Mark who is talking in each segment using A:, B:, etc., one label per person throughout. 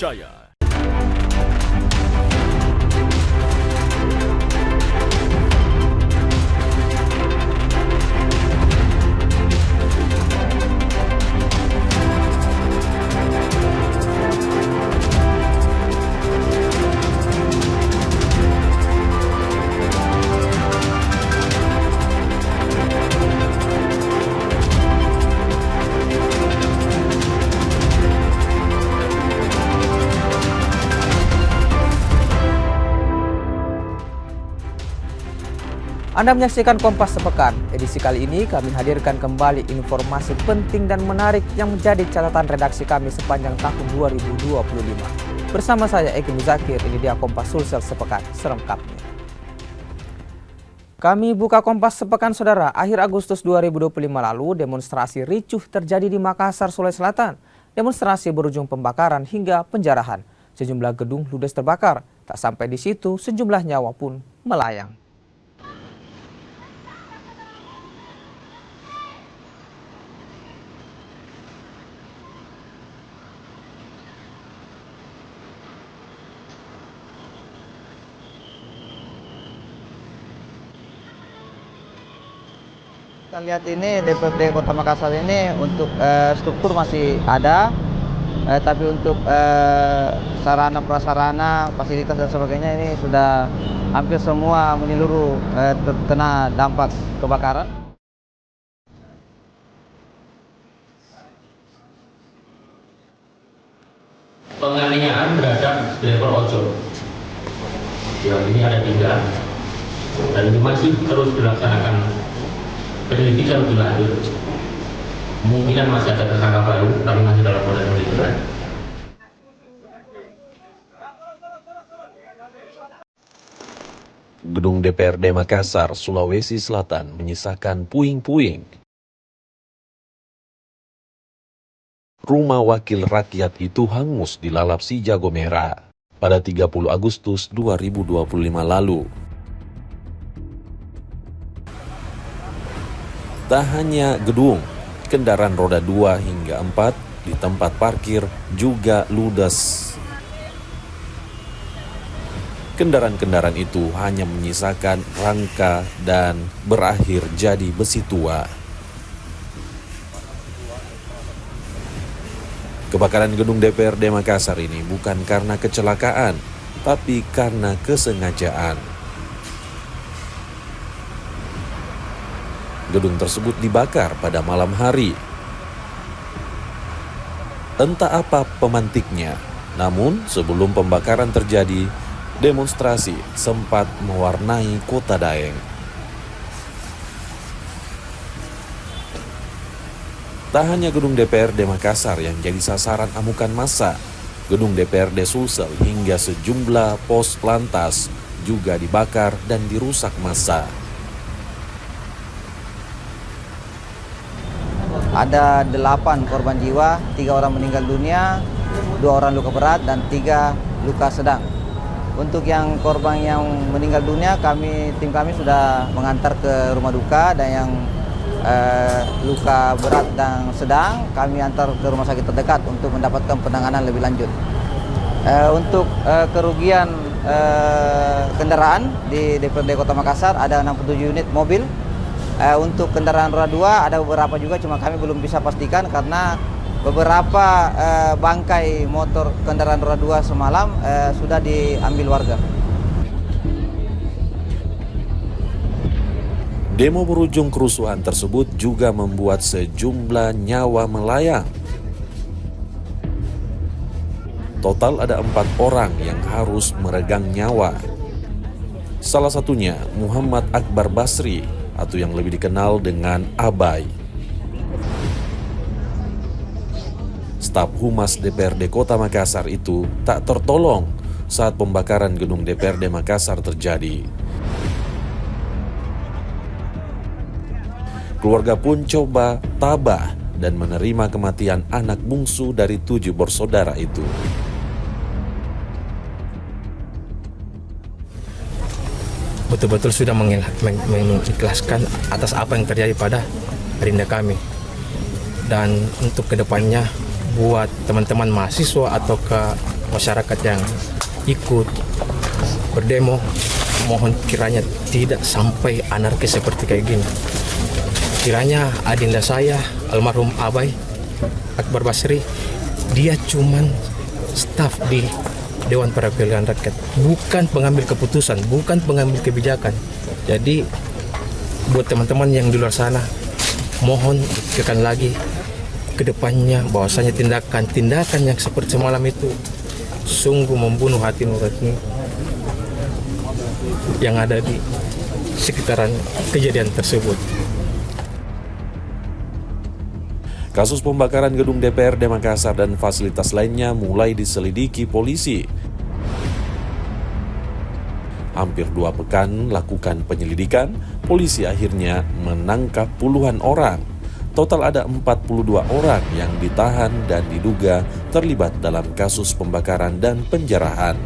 A: terpercaya.
B: Anda menyaksikan Kompas Sepekan. Edisi kali ini kami hadirkan kembali informasi penting dan menarik yang menjadi catatan redaksi kami sepanjang tahun 2025. Bersama saya Eki Muzakir, ini dia Kompas Sulsel Sepekan selengkapnya. Kami buka Kompas Sepekan, saudara. Akhir Agustus 2025 lalu, demonstrasi ricuh terjadi di Makassar, Sulawesi Selatan. Demonstrasi berujung pembakaran hingga penjarahan. Sejumlah gedung ludes terbakar. Tak sampai di situ, sejumlah nyawa pun melayang.
C: Kita lihat ini DPRD Kota Makassar ini untuk struktur masih ada, tapi untuk sarana prasarana, fasilitas dan sebagainya ini sudah hampir semua menyeluruh terkena dampak kebakaran.
D: Penganiayaan terhadap driver ojol yang ini ada 3 dan ini masih terus dilaksanakan penyelidikan lebih lanjut. Kemungkinan masih ada tersangka baru, tapi masih dalam proses penyelidikan.
E: Gedung DPRD Makassar, Sulawesi Selatan menyisakan puing-puing. Rumah wakil rakyat itu hangus dilalap si jago merah pada 30 Agustus 2025 lalu. Tak hanya gedung, kendaraan roda 2 hingga 4 di tempat parkir juga ludes. Kendaraan-kendaraan itu hanya menyisakan rangka dan berakhir jadi besi tua. Kebakaran gedung DPRD Makassar ini bukan karena kecelakaan, tapi karena kesengajaan. Gedung tersebut dibakar pada malam hari. Entah apa pemantiknya, namun sebelum pembakaran terjadi, demonstrasi sempat mewarnai kota Daeng. Tak hanya gedung DPRD Makassar yang jadi sasaran amukan massa, gedung DPRD Sulsel hingga sejumlah pos lantas juga dibakar dan dirusak massa.
C: Ada 8 korban jiwa, 3 orang meninggal dunia, 2 orang luka berat dan 3 luka sedang. Untuk yang korban yang meninggal dunia, tim kami sudah mengantar ke rumah duka, dan yang luka berat dan sedang kami antar ke rumah sakit terdekat untuk mendapatkan penanganan lebih lanjut. Untuk kerugian kendaraan di DPRD Kota Makassar ada 67 unit mobil. Untuk kendaraan roda 2 ada beberapa juga, cuma kami belum bisa pastikan karena beberapa bangkai motor kendaraan roda 2 semalam sudah diambil warga.
E: Demo berujung kerusuhan tersebut juga membuat sejumlah nyawa melayang. Total ada 4 orang yang harus meregang nyawa. Salah satunya Muhammad Akbar Basri, atau yang lebih dikenal dengan Abai. Staf Humas DPRD Kota Makassar itu tak tertolong saat pembakaran gedung DPRD Makassar terjadi. Keluarga pun coba tabah dan menerima kematian anak bungsu dari 7 bersaudara itu.
F: Betul-betul sudah mengikhlaskan atas apa yang terjadi pada Rinda kami. Dan untuk kedepannya buat teman-teman mahasiswa atau ke masyarakat yang ikut berdemo, mohon kiranya tidak sampai anarkis seperti kayak gini. Kiranya adinda saya, almarhum Abai Akbar Basri, dia cuman staf di Dewan Perwakilan Rakyat, bukan pengambil keputusan, bukan pengambil kebijakan. Jadi buat teman-teman yang di luar sana, mohon pikirkan lagi ke depannya bahwasanya tindakan yang seperti semalam itu sungguh membunuh hati nurani yang ada di sekitaran kejadian tersebut.
E: Kasus pembakaran gedung DPRD Makassar dan fasilitas lainnya mulai diselidiki polisi. Hampir 2 pekan lakukan penyelidikan, polisi akhirnya menangkap puluhan orang. Total ada 42 orang yang ditahan dan diduga terlibat dalam kasus pembakaran dan penjarahan.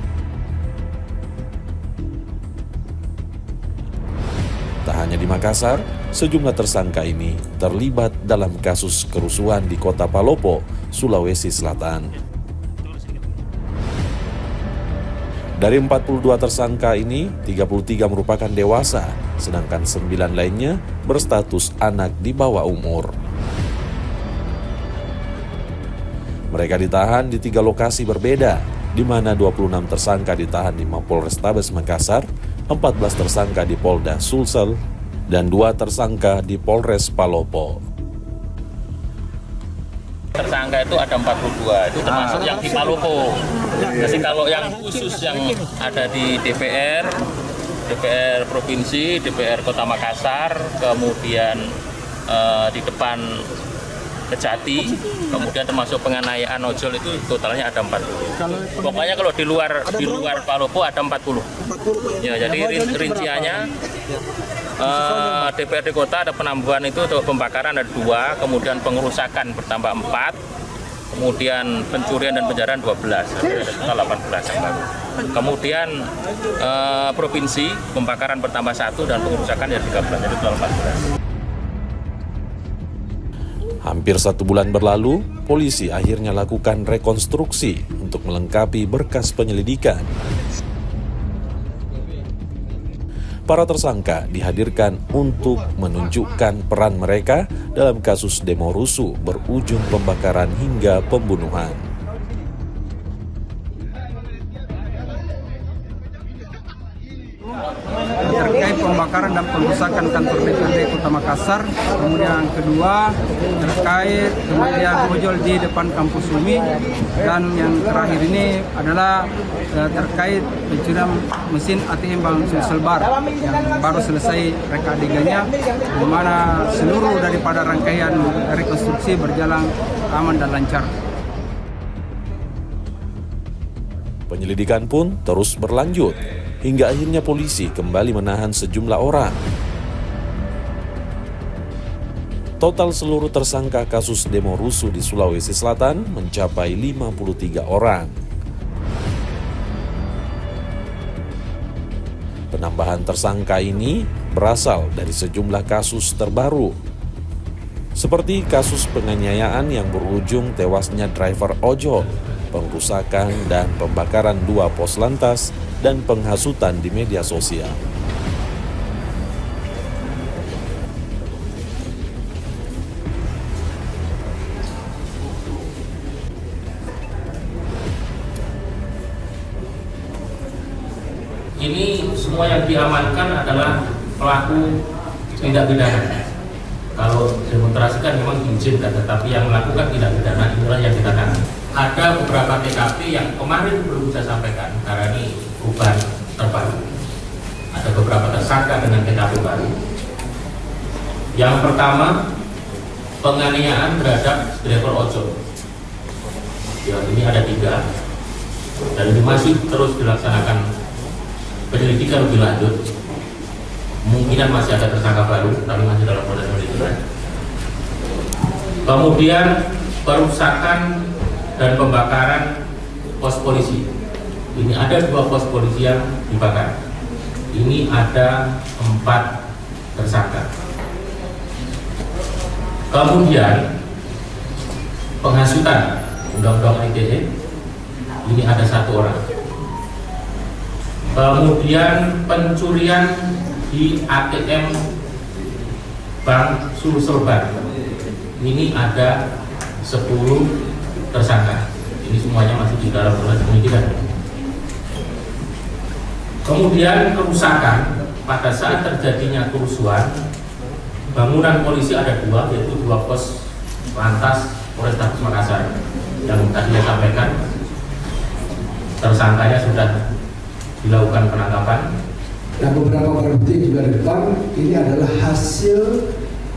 E: Tak hanya di Makassar, sejumlah tersangka ini terlibat dalam kasus kerusuhan di Kota Palopo, Sulawesi Selatan. Dari 42 tersangka ini, 33 merupakan dewasa, sedangkan 9 lainnya berstatus anak di bawah umur. Mereka ditahan di 3 lokasi berbeda, di mana 26 tersangka ditahan di Mapolrestabes Makassar, 14 tersangka di Polda Sulsel, dan 2 tersangka di Polres Palopo.
D: Tersangka itu ada 42, itu termasuk yang di Palopo. Jadi kalau yang khusus yang ada di DPR Provinsi, DPR Kota Makassar, kemudian di depan Kejati, kemudian termasuk penganiayaan ojol itu totalnya ada 40. Pokoknya kalau di luar Palopo ada 40. Ya, jadi rinciannya DPRD Kota ada penambahan itu untuk pembakaran ada 2, kemudian pengerusakan bertambah 4, kemudian pencurian dan penjarahan 12, jadi ada total 18 yang baru. Kemudian provinsi pembakaran bertambah 1 dan pengerusakan ya 13, jadi total 14.
E: Hampir 1 bulan berlalu, polisi akhirnya lakukan rekonstruksi untuk melengkapi berkas penyelidikan. Para tersangka dihadirkan untuk menunjukkan peran mereka dalam kasus demo rusuh berujung pembakaran hingga pembunuhan.
A: Terkait pembakaran dan pengerusakan kantor DPRD Kota Makassar, kemudian yang kedua terkait kemudian ojol di depan kampus UMI, dan yang terakhir ini adalah terkait pencurian mesin ATM Bank Sulsel Bar yang baru selesai reka adegannya, di mana seluruh daripada rangkaian rekonstruksi berjalan aman dan lancar.
E: Penyelidikan pun terus berlanjut, hingga akhirnya polisi kembali menahan sejumlah orang. Total seluruh tersangka kasus demo rusuh di Sulawesi Selatan mencapai 53 orang. Penambahan tersangka ini berasal dari sejumlah kasus terbaru, seperti kasus penganiayaan yang berujung tewasnya driver ojol, pengrusakan dan pembakaran 2 pos lantas, dan penghasutan di media sosial.
D: Ini semua yang diamankan adalah pelaku tindak pidana. Kalau demonstrasi kan memang diizinkan, tetapi yang melakukan tindak pidana itulah yang kita tangkap. Ada beberapa TKP yang kemarin belum saya sampaikan karena ini perubahan terbaru. Ada beberapa tersangka dengan TKP baru. Yang pertama, penganiayaan terhadap driver ojol. Ya, ini ada 3 dan ini masih terus dilaksanakan penyelidikan lebih lanjut. Kemungkinan masih ada tersangka baru, tapi masih dalam proses penyelidikan. Kemudian perusakan dan pembakaran pos polisi. Ini ada 2 pos polisi yang dibakar. Ini ada 4 tersangka. Kemudian penghasutan Undang-Undang ITE ini ada 1 orang. Kemudian pencurian di ATM Bank Sulsel Bank, ini ada 10 tersangka. Ini semuanya masih di dalam proses penyidikan. Kemudian kerusakan, pada saat terjadinya kerusuhan, bangunan polisi ada 2, yaitu 2 pos lantas Polrestabes Makassar. Yang tadi saya sampaikan, tersangkanya sudah dilakukan penangkapan.
G: Nah, beberapa barang bukti juga di depan ini adalah hasil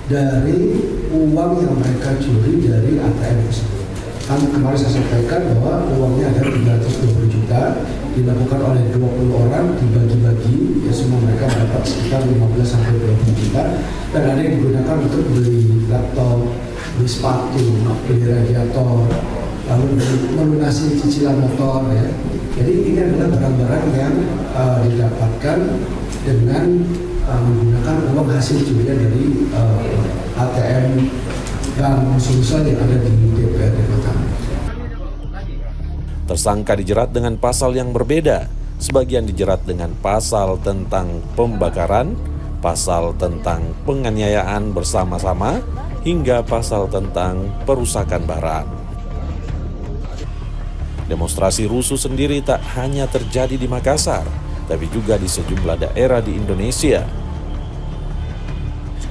G: dari uang yang mereka curi dari ATM tersebut. Kan kemarin saya sampaikan bahwa uangnya ada 320 juta, dilakukan oleh 20 orang, dibagi-bagi, ya semua mereka mendapat sekitar 15 sampai 20 juta, dan ada yang digunakan untuk beli laptop, beli sepatu, beli radiator, lalu melunasi cicilan motor, ya. Jadi ini adalah barang-barang yang didapatkan dengan menggunakan uang hasil curian dari ATM Bank Sulsel yang ada di DPRD Makassar.
E: Tersangka dijerat dengan pasal yang berbeda. Sebagian dijerat dengan pasal tentang pembakaran, pasal tentang penganiayaan bersama-sama, hingga pasal tentang perusakan barang. Demonstrasi rusuh sendiri tak hanya terjadi di Makassar, tapi juga di sejumlah daerah di Indonesia.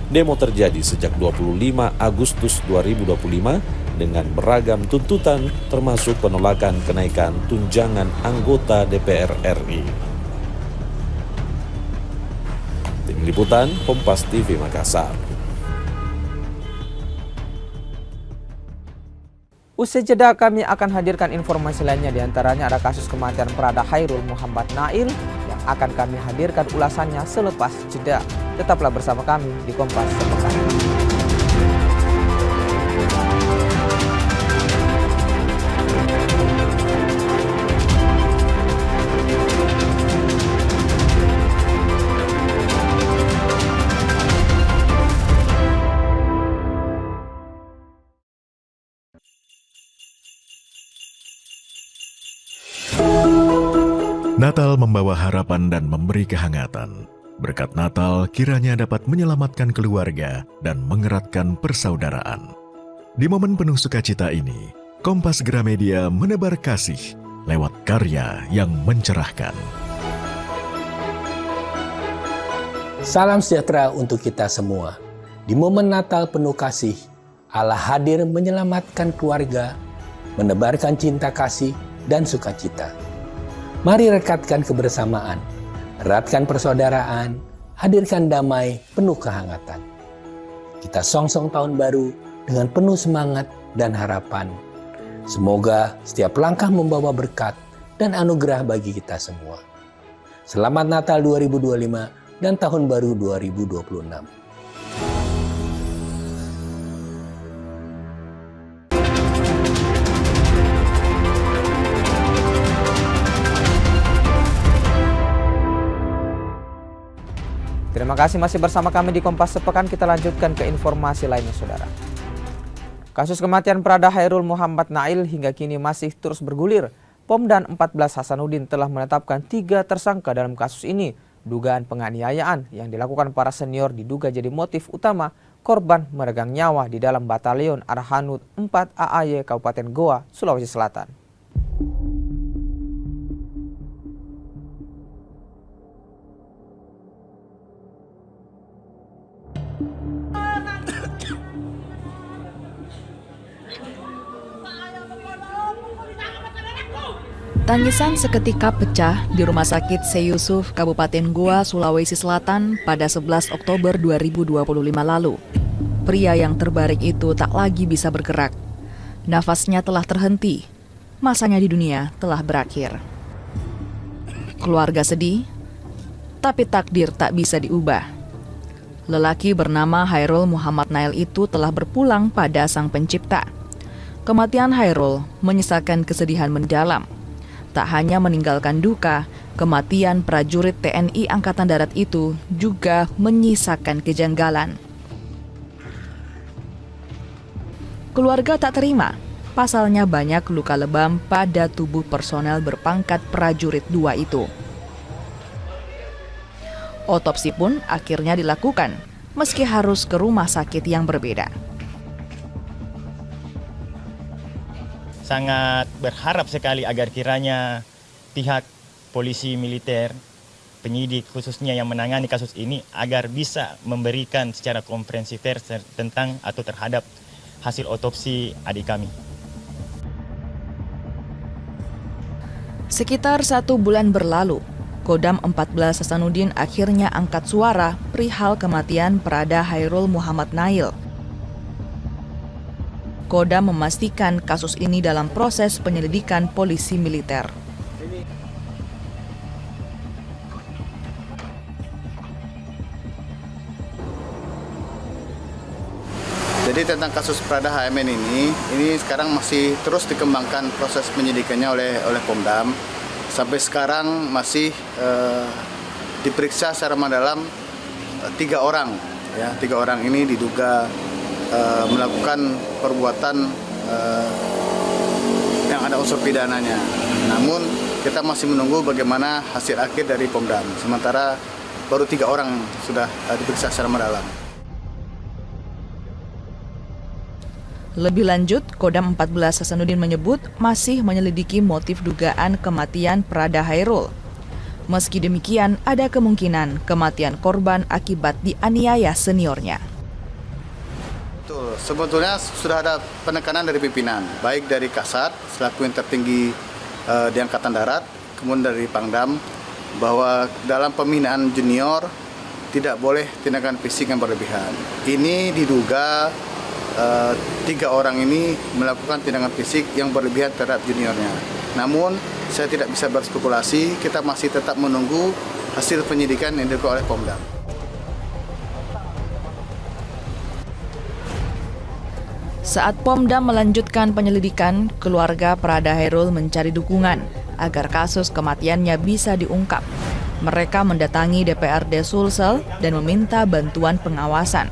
E: Demo terjadi sejak 25 Agustus 2025 dengan beragam tuntutan termasuk penolakan kenaikan tunjangan anggota DPR RI. Tim Liputan Kompas TV Makassar.
B: Usai jeda kami akan hadirkan informasi lainnya, diantaranya ada kasus kematian Prada Hairul Muhammad Nail yang akan kami hadirkan ulasannya selepas jeda. Tetaplah bersama kami di Kompas Sepekan.
H: Natal membawa harapan dan memberi kehangatan. Berkat Natal kiranya dapat menyelamatkan keluarga dan mengeratkan persaudaraan. Di momen penuh sukacita ini, Kompas Gramedia menebar kasih lewat karya yang mencerahkan.
F: Salam sejahtera untuk kita semua. Di momen Natal penuh kasih, Allah hadir menyelamatkan keluarga, menebarkan cinta kasih dan sukacita. Mari rekatkan kebersamaan, eratkan persaudaraan, hadirkan damai penuh kehangatan. Kita songsong tahun baru dengan penuh semangat dan harapan. Semoga setiap langkah membawa berkat dan anugerah bagi kita semua. Selamat Natal 2025 dan Tahun Baru 2026.
B: Terima kasih masih bersama kami di Kompas Sepekan. Kita lanjutkan ke informasi lainnya, saudara. Kasus kematian Prada Hairul Muhammad Nail hingga kini masih terus bergulir. POM dan 14 Hasanuddin telah menetapkan 3 tersangka dalam kasus ini. Dugaan penganiayaan yang dilakukan para senior diduga jadi motif utama korban meregang nyawa di dalam Batalion Arhanud 4 AAY Kabupaten Goa, Sulawesi Selatan.
I: Tangisan seketika pecah di Rumah Sakit Seyusuf, Kabupaten Goa, Sulawesi Selatan pada 11 Oktober 2025 lalu. Pria yang terbaring itu tak lagi bisa bergerak. Nafasnya telah terhenti. Masanya di dunia telah berakhir. Keluarga sedih, tapi takdir tak bisa diubah. Lelaki bernama Hairul Muhammad Nail itu telah berpulang pada Sang Pencipta. Kematian Hairul menyisakan kesedihan mendalam. Tak hanya meninggalkan duka, kematian prajurit TNI Angkatan Darat itu juga menyisakan kejanggalan. Keluarga tak terima, pasalnya banyak luka lebam pada tubuh personel berpangkat prajurit 2 itu. Otopsi pun akhirnya dilakukan, meski harus ke rumah sakit yang berbeda.
J: Sangat berharap sekali agar kiranya pihak polisi militer, penyidik khususnya yang menangani kasus ini, agar bisa memberikan secara komprehensif tentang atau terhadap hasil otopsi adik kami.
I: Sekitar 1 bulan berlalu, Kodam 14 Hasanuddin akhirnya angkat suara perihal kematian Prada Hairul Muhammad Nail. Kodam memastikan kasus ini dalam proses penyelidikan polisi militer.
K: Jadi tentang kasus Prada HMN ini sekarang masih terus dikembangkan proses penyidikannya oleh Pomdam. Sampai sekarang masih diperiksa secara mendalam 3 orang. Ya, 3 orang ini diduga melakukan perbuatan yang ada unsur pidananya. Namun kita masih menunggu bagaimana hasil akhir dari Pomdam. Sementara baru 3 orang sudah diperiksa secara mendalam.
I: Lebih lanjut, Kodam 14 Hasanuddin menyebut masih menyelidiki motif dugaan kematian Prada Hairul. Meski demikian, ada kemungkinan kematian korban akibat dianiaya seniornya.
K: Betul, sebetulnya sudah ada penekanan dari pimpinan, baik dari Kasat selaku yang tertinggi di Angkatan Darat, kemudian dari Pangdam, bahwa dalam pembinaan junior tidak boleh tindakan fisik yang berlebihan. Ini diduga 3 orang ini melakukan tindakan fisik yang berlebihan terhadap juniornya. Namun saya tidak bisa berspekulasi, kita masih tetap menunggu hasil penyidikan yang dilakukan oleh Pomdam.
I: Saat Pomdam melanjutkan penyelidikan, keluarga Prada Hairul mencari dukungan agar kasus kematiannya bisa diungkap. Mereka mendatangi DPRD Sulsel dan meminta bantuan pengawasan.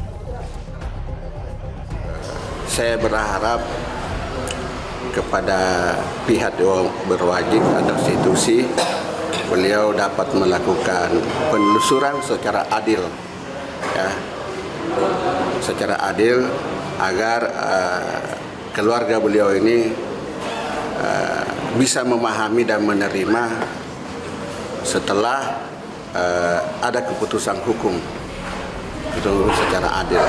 L: Saya berharap kepada pihak yang berwajib atau institusi, beliau dapat melakukan penelusuran secara adil, ya, secara adil agar keluarga beliau ini bisa memahami dan menerima setelah ada keputusan hukum itu secara adil.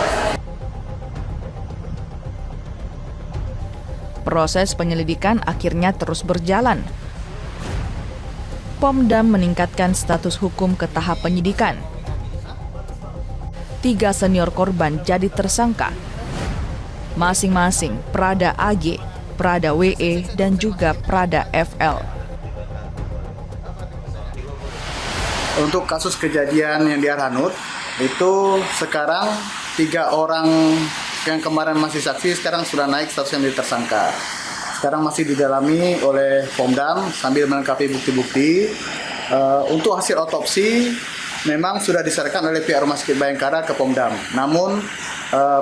I: Proses penyelidikan akhirnya terus berjalan. Pomdam meningkatkan status hukum ke tahap penyidikan. 3 senior korban jadi tersangka. Masing-masing Prada AG, Prada WE, dan juga Prada FL.
K: Untuk kasus kejadian yang di Arhanud, itu sekarang 3 orang yang kemarin masih saksi sekarang sudah naik status yang tersangka. Sekarang masih didalami oleh Pomdam sambil melengkapi bukti-bukti. Untuk hasil otopsi memang sudah diserahkan oleh pihak Rumah Sakit Bayangkara ke Pomdam. Namun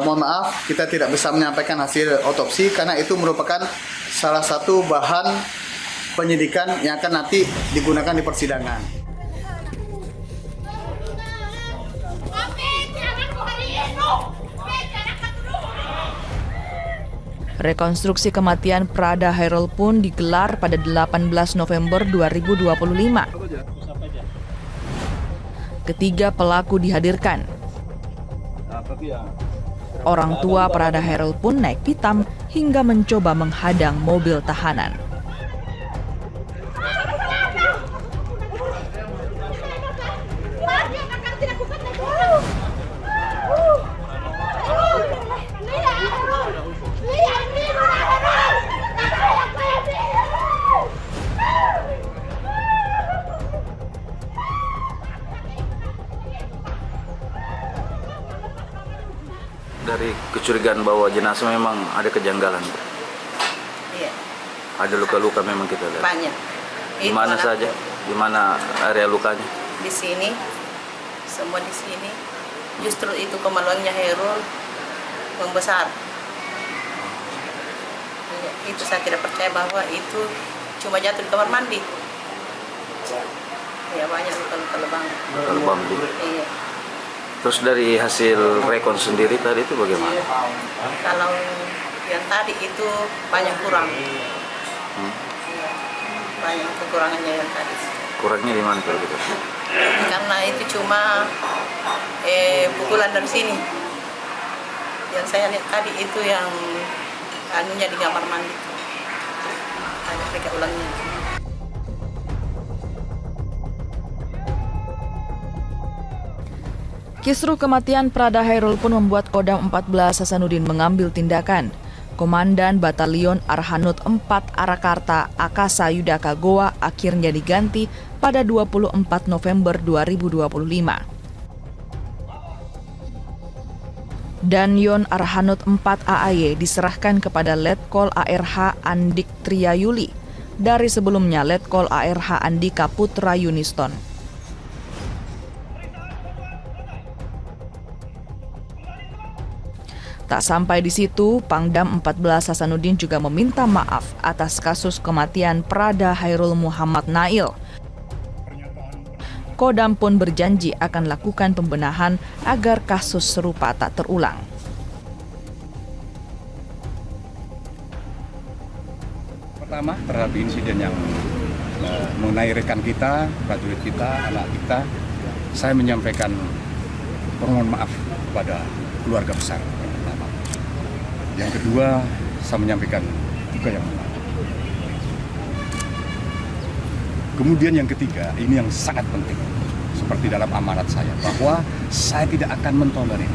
K: mohon maaf, kita tidak bisa menyampaikan hasil otopsi karena itu merupakan salah satu bahan penyidikan yang akan nanti digunakan di persidangan.
I: Rekonstruksi kematian Prada Hairul pun digelar pada 18 November 2025. Ketiga pelaku dihadirkan. Orang tua Prada Hairul pun naik pitam hingga mencoba menghadang mobil tahanan.
M: Dari kecurigaan bahwa jenazah memang ada kejanggalan.
N: Iya.
M: Ada luka-luka memang kita lihat.
N: Banyak.
M: Di mana saja? Di mana area lukanya?
N: Di sini, semua di sini. Justru itu kemaluannya Hairul membesar. Iya. Itu saya tidak percaya bahwa itu cuma jatuh di kamar mandi. Ya banyak luka-luka lebam.
M: Lebam di.
N: Iya.
M: Terus dari hasil rekon sendiri tadi itu bagaimana?
N: Kalau yang tadi itu banyak kurang. Iya. Banyak kekurangannya yang tadi.
M: Kurangnya di mana kalau gitu?
N: Karena itu cuma pukulan dari sini. Yang saya lihat tadi itu yang anunya di kamar mandi. Ada mereka ulangnya.
I: Kisru kematian Prada Hairul pun membuat Kodam 14 Hasanuddin mengambil tindakan. Komandan Batalion Arhanud 4 Arakarta Akasa Yudaka Goa akhirnya diganti pada 24 November 2025. Dan Yon Arhanud 4 AAY diserahkan kepada Letkol ARH Andik Triyayuli dari sebelumnya Letkol ARH Andika Putra Yuniston. Tak sampai di situ, Pangdam 14 Hasanuddin juga meminta maaf atas kasus kematian Prada Hairul Muhammad Nail. Kodam pun berjanji akan lakukan pembenahan agar kasus serupa tak terulang.
O: Pertama, terhadap insiden yang mengenai rekan kita, prajurit kita, anak kita, saya menyampaikan permohonan maaf kepada keluarga besar. Yang kedua, saya menyampaikan duka yang mendalam. Kemudian yang ketiga, ini yang sangat penting, seperti dalam amanat saya, bahwa saya tidak akan mentolerir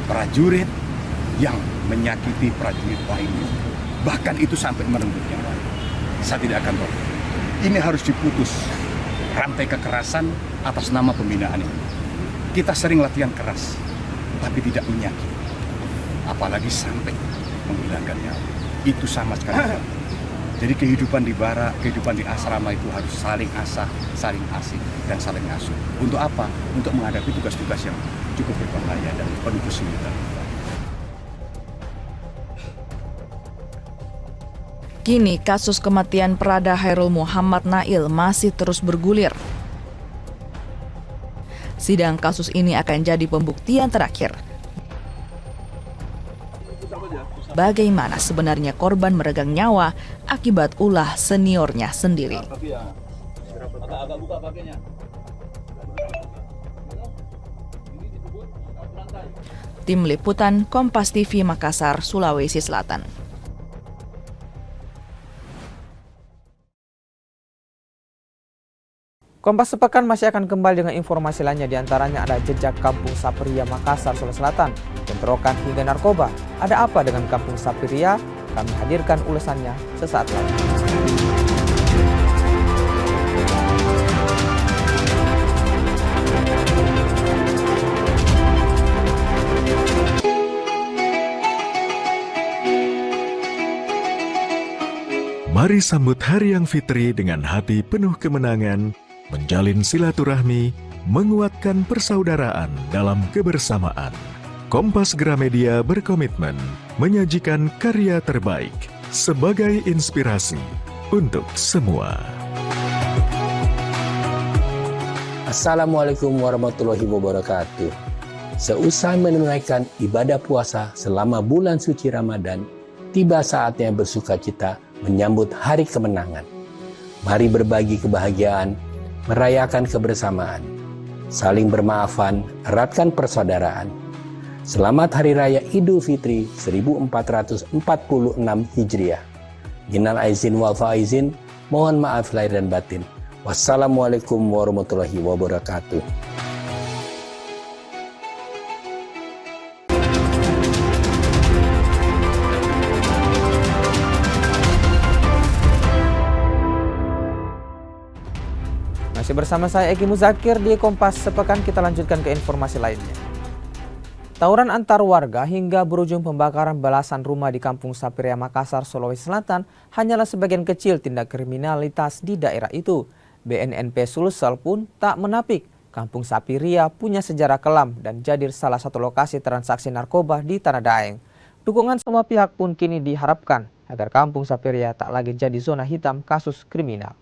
O: prajurit yang menyakiti prajurit lainnya, bahkan itu sampai merenggut nyawa. Saya tidak akan tolerir. Ini harus diputus rantai kekerasan atas nama pembinaan ini. Kita sering latihan keras, tapi tidak menyakiti. Apalagi sampai menghilangkan nyawa. Itu sama sekali. Jadi kehidupan di barak, kehidupan di asrama itu harus saling asah, saling asih, dan saling asuh. Untuk apa? Untuk menghadapi tugas-tugas yang cukup berbahaya dan penuh kesulitan.
I: Kini kasus kematian Prada Hairul Muhammad Nail masih terus bergulir. Sidang kasus ini akan jadi pembuktian terakhir. Bagaimana sebenarnya korban meregang nyawa akibat ulah seniornya sendiri. Tim Liputan Kompas TV Makassar, Sulawesi Selatan.
B: Kompas Sepekan masih akan kembali dengan informasi lainnya, diantaranya ada jejak Kampung Sapiria Makassar, Sulawesi Selatan, bentrokan hingga narkoba. Ada apa dengan Kampung Sapiria? Kami hadirkan ulasannya sesaat lagi.
H: Mari sambut Hari Yang Fitri dengan hati penuh kemenangan, menjalin silaturahmi, menguatkan persaudaraan dalam kebersamaan. Kompas Gramedia berkomitmen menyajikan karya terbaik sebagai inspirasi untuk semua.
P: Assalamualaikum warahmatullahi wabarakatuh. Seusai menunaikan ibadah puasa selama bulan suci Ramadan, tiba saatnya bersukacita menyambut hari kemenangan. Mari berbagi kebahagiaan, merayakan kebersamaan, saling bermaafan, eratkan persaudaraan. Selamat Hari Raya Idul Fitri 1446 Hijriah. Minal aizin wal faizin, mohon maaf lahir dan batin. Wassalamualaikum warahmatullahi wabarakatuh.
B: Masih bersama saya Eki Muzakir di Kompas Sepekan, kita lanjutkan ke informasi lainnya. Tawuran antar warga hingga berujung pembakaran belasan rumah di Kampung Sapiria Makassar, Sulawesi Selatan hanyalah sebagian kecil tindak kriminalitas di daerah itu. BNNP Sulsel pun tak menapik Kampung Sapiria punya sejarah kelam dan jadi salah satu lokasi transaksi narkoba di Tanah Daeng. Dukungan semua pihak pun kini diharapkan agar Kampung Sapiria tak lagi jadi zona hitam kasus kriminal.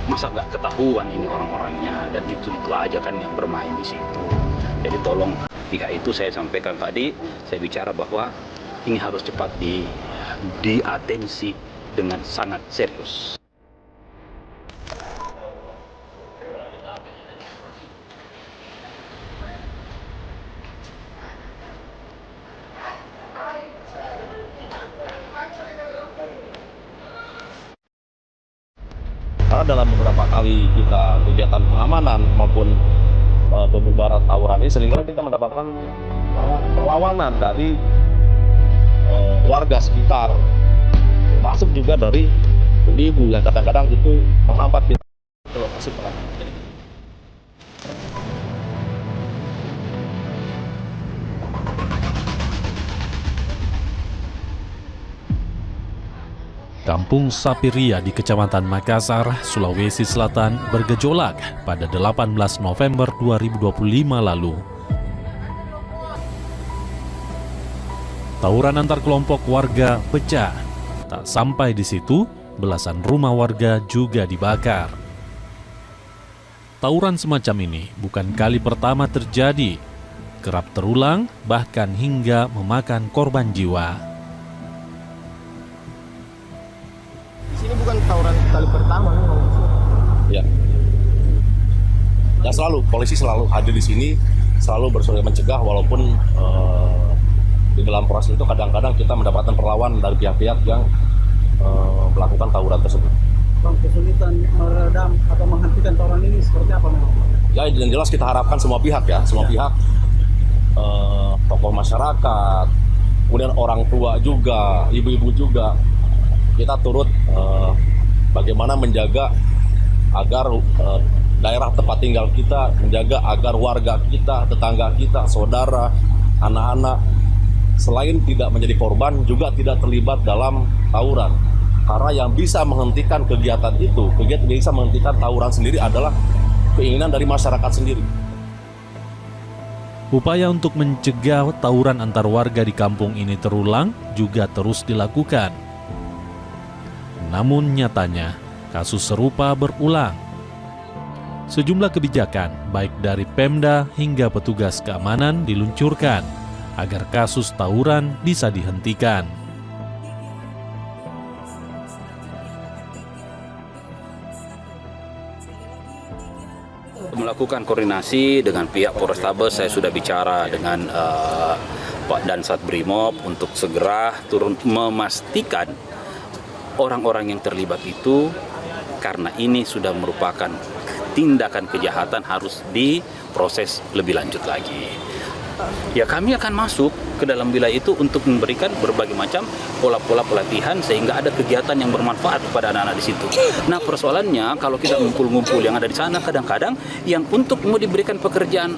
Q: Masa nggak ketahuan ini orang-orangnya, dan itu aja kan yang bermain di situ. Jadi tolong pihak itu saya sampaikan tadi, saya bicara bahwa ini harus cepat diatensi dengan sangat serius.
R: Dalam beberapa kali kita kegiatan pengamanan maupun pembubaran tawuran ini seringkali kita mendapatkan perlawanan dari warga sekitar, masuk juga dari ibu yang kadang-kadang itu menghambat kita ke lokasi pengamanan.
E: Kampung Sapiria di Kecamatan Makassar, Sulawesi Selatan bergejolak pada 18 November 2025 lalu. Tawuran antar kelompok warga pecah. Tak sampai di situ, belasan rumah warga juga dibakar. Tawuran semacam ini bukan kali pertama terjadi. Kerap terulang, bahkan hingga memakan korban jiwa.
S: Ini bukan tawuran kali pertama memang.
R: Ya. Dan selalu polisi selalu hadir di sini, selalu berusaha mencegah, walaupun di dalam proses itu kadang-kadang kita mendapatkan perlawanan dari pihak-pihak yang melakukan tawuran tersebut.
A: Bang, kesulitan meredam atau menghentikan tawuran ini seperti apa memang?
R: Ya, yang jelas kita harapkan semua pihak ya, semua pihak, tokoh masyarakat, kemudian orang tua juga, ibu-ibu juga, kita turut bagaimana menjaga agar daerah tempat tinggal kita, menjaga agar warga kita, tetangga kita, saudara, anak-anak, selain tidak menjadi korban, juga tidak terlibat dalam tawuran. Karena yang bisa menghentikan kegiatan itu, kegiatan bisa menghentikan tawuran sendiri adalah keinginan dari masyarakat sendiri.
E: Upaya untuk mencegah tawuran antar warga di kampung ini terulang juga terus dilakukan. Namun nyatanya, kasus serupa berulang. Sejumlah kebijakan, baik dari Pemda hingga petugas keamanan diluncurkan agar kasus tawuran bisa dihentikan.
Q: Melakukan koordinasi dengan pihak Polrestabes, saya sudah bicara dengan Pak Dansat Brimob untuk segera turun memastikan orang-orang yang terlibat itu, karena ini sudah merupakan tindakan kejahatan, harus diproses lebih lanjut lagi. Ya, kami akan masuk ke dalam wilayah itu untuk memberikan berbagai macam pola-pola pelatihan sehingga ada kegiatan yang bermanfaat kepada anak-anak di situ. Nah, persoalannya kalau kita ngumpul-ngumpul yang ada di sana, kadang-kadang yang untuk mau diberikan pekerjaan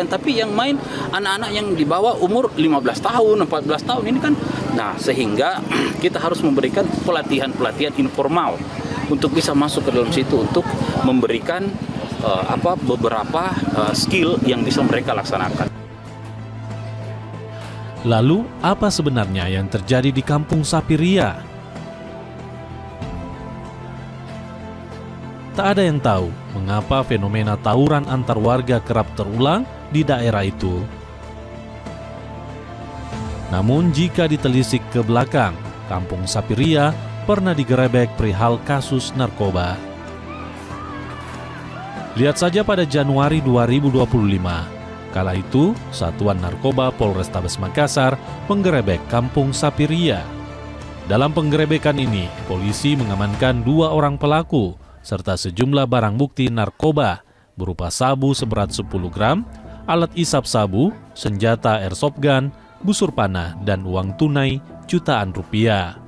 Q: tapi yang main anak-anak yang di bawah umur 15 tahun, 14 tahun ini kan. Nah, sehingga kita harus memberikan pelatihan-pelatihan informal untuk bisa masuk ke dalam situ untuk memberikan beberapa skill yang bisa mereka laksanakan.
E: Lalu, apa sebenarnya yang terjadi di Kampung Sapiria? Tak ada yang tahu mengapa fenomena tawuran antar warga kerap terulang di daerah itu. Namun jika ditelisik ke belakang, Kampung Sapiria pernah digerebek perihal kasus narkoba. Lihat saja pada Januari 2025. Kala itu, Satuan Narkoba Polrestabes Makassar menggerebek Kampung Sapiria. Dalam penggerebekan ini, polisi mengamankan 2 orang pelaku serta sejumlah barang bukti narkoba berupa sabu seberat 10 gram, alat isap sabu, senjata airsoft gun, busur panah, dan uang tunai jutaan rupiah.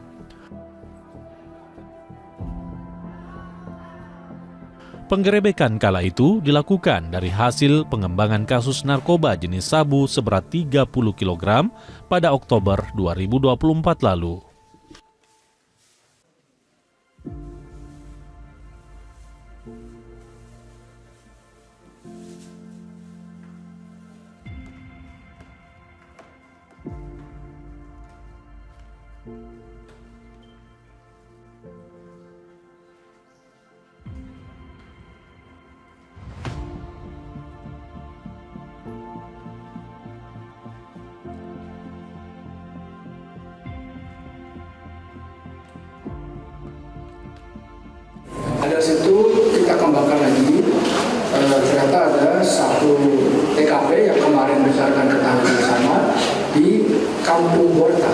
E: Penggerebekan kala itu dilakukan dari hasil pengembangan kasus narkoba jenis sabu seberat 30 kg pada Oktober 2024 lalu.
G: Dari situ kita kembangkan lagi, ternyata ada satu TKP yang kemarin berdasarkan ketahuan bersama di Kampung Borta.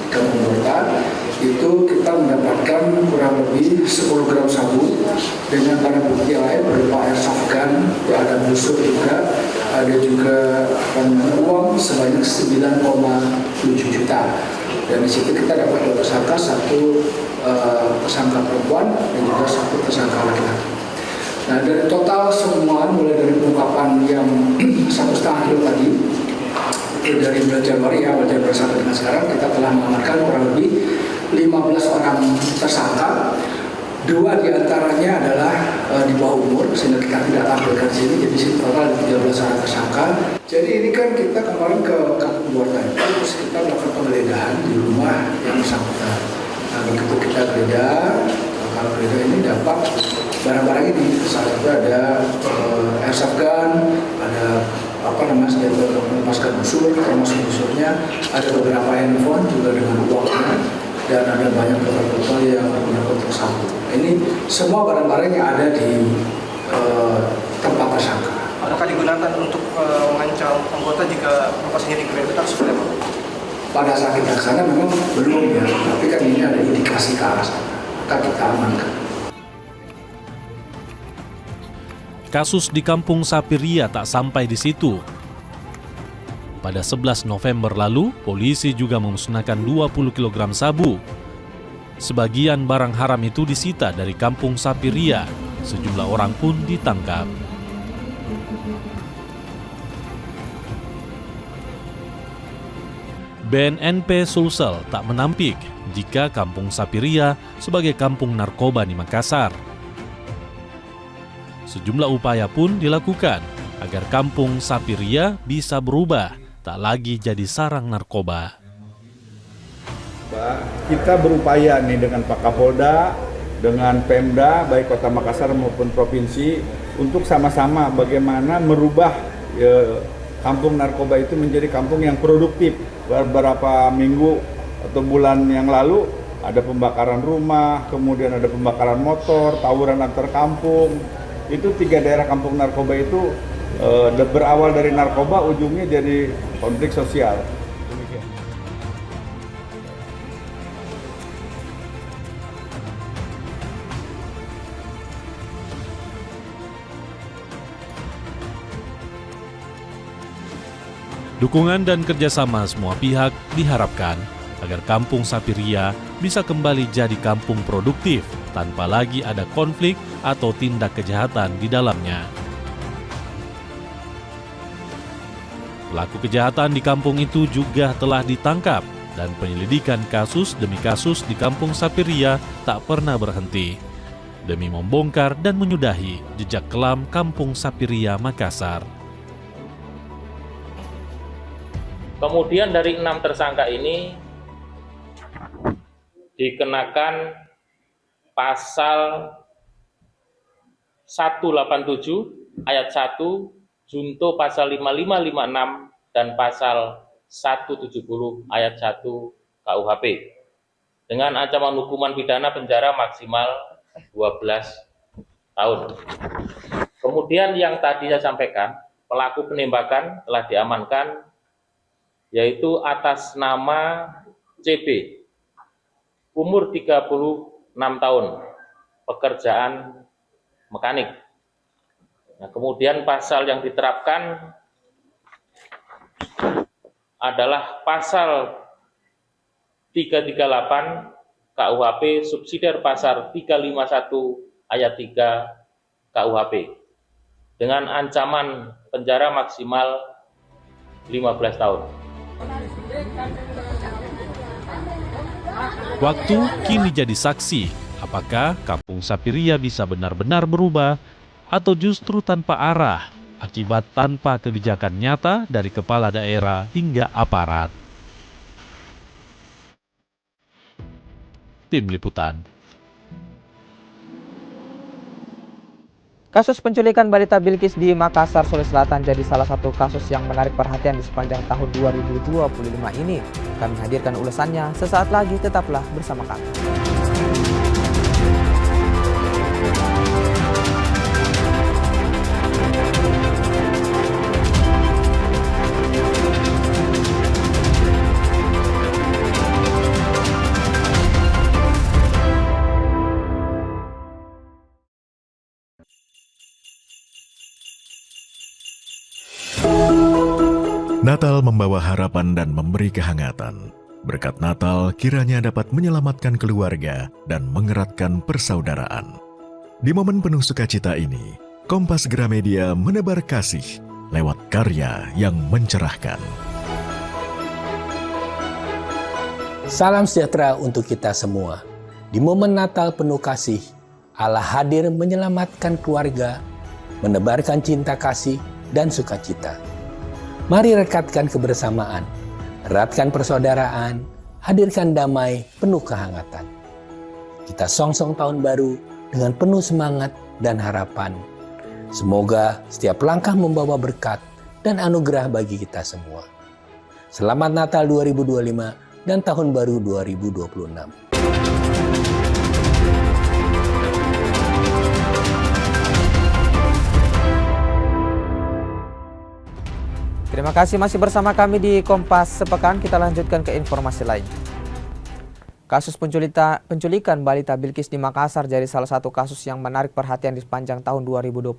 G: Kampung Borta itu kita mendapatkan kurang lebih 10 gram sabu dengan barang bukti lain berupa airsoft gun, ada busur juga, ada juga uang sebanyak 9,7 juta. Dan di situ kita dapat dua tersangka, satu tersangka perempuan dan juga satu tersangka laki-laki. Nah, dari total semua mulai dari pengungkapan yang 1,5 kilo tadi itu dari bulan Januari ya, awal Januari sampai dengan sekarang kita telah mengamankan kurang lebih 15 orang tersangka. 2 diantaranya adalah di bawah umur sehingga kita tidak tampilkan di sini, jadi total ada 13 orang tersangka. Jadi ini kan kita kemarin ke Kampung Borta, terus kita melakukan penggeledahan di rumah yang bersangkutan. Nah, begitu kita geledah, kalau geledah ini dapat barang-barang ini. Salah satu ada airsoft gun, ada senjata untuk melepaskan busur, termasuk busurnya, ada beberapa handphone juga dengan uangnya, dan ada banyak botol-botol yang menggunakan tersangkut. Ini semua barang-barang yang ada di tempat tersangka.
A: Apakah digunakan untuk mengancam anggota jika lokasinya digeledah atau seperti apa?
G: Pada saat kita ke sana memang belum ya, tapi kan ini ada indikasi ke arah sana, maka kita amankan.
E: Kasus di Kampung Sapiria tak sampai di situ. Pada 11 November lalu, polisi juga memusnahkan 20 kg sabu. Sebagian barang haram itu disita dari Kampung Sapiria. Sejumlah orang pun ditangkap. BNNP Sulsel tak menampik jika Kampung Sapiria sebagai kampung narkoba di Makassar. Sejumlah upaya pun dilakukan agar Kampung Sapiria bisa berubah, tak lagi jadi sarang narkoba.
T: Kita berupaya nih dengan Pak Kapolda, dengan Pemda, baik Kota Makassar maupun Provinsi, untuk sama-sama bagaimana merubah kampung narkoba itu menjadi kampung yang produktif. Beberapa minggu atau bulan yang lalu ada pembakaran rumah, kemudian ada pembakaran motor, tawuran antar kampung. Itu 3 daerah kampung narkoba itu berawal dari narkoba, ujungnya jadi konflik sosial.
E: Dukungan dan kerjasama semua pihak diharapkan agar Kampung Sapiria bisa kembali jadi kampung produktif tanpa lagi ada konflik atau tindak kejahatan di dalamnya. Pelaku kejahatan di kampung itu juga telah ditangkap dan penyelidikan kasus demi kasus di Kampung Sapiria tak pernah berhenti demi membongkar dan menyudahi jejak kelam Kampung Sapiria Makassar.
U: Kemudian dari 6 tersangka ini dikenakan pasal 187 ayat 1 junto pasal 5556 dan pasal 170 ayat 1 KUHP dengan ancaman hukuman pidana penjara maksimal 12 tahun. Kemudian yang tadi saya sampaikan, pelaku penembakan telah diamankan, yaitu atas nama CB, umur 36 tahun, pekerjaan mekanik. Nah, kemudian pasal yang diterapkan adalah pasal 338 KUHP subsidiar pasal 351 ayat 3 KUHP dengan ancaman penjara maksimal 15 tahun.
E: Waktu kini jadi saksi, apakah Kampung Sapiria bisa benar-benar berubah atau justru tanpa arah akibat tanpa kebijakan nyata dari kepala daerah hingga aparat. Tim Liputan.
B: Kasus penculikan balita Bilqis di Makassar, Sulawesi Selatan jadi salah satu kasus yang menarik perhatian di sepanjang tahun 2025 ini. Kami hadirkan ulasannya sesaat lagi, tetaplah bersama kami.
H: Natal membawa harapan dan memberi kehangatan. Berkat Natal kiranya dapat menyelamatkan keluarga dan mengeratkan persaudaraan. Di momen penuh sukacita ini, Kompas Gramedia menebar kasih lewat karya yang mencerahkan.
P: Salam sejahtera untuk kita semua. Di momen Natal penuh kasih, Allah hadir menyelamatkan keluarga, menebarkan cinta kasih dan sukacita. Mari rekatkan kebersamaan, eratkan persaudaraan, hadirkan damai penuh kehangatan. Kita songsong tahun baru dengan penuh semangat dan harapan. Semoga setiap langkah membawa berkat dan anugerah bagi kita semua. Selamat Natal 2025 dan Tahun Baru 2026.
B: Terima kasih masih bersama kami di Kompas Sepekan. Kita lanjutkan ke informasi lain. Kasus penculikan balita Bilqis di Makassar jadi salah satu kasus yang menarik perhatian di sepanjang tahun 2025.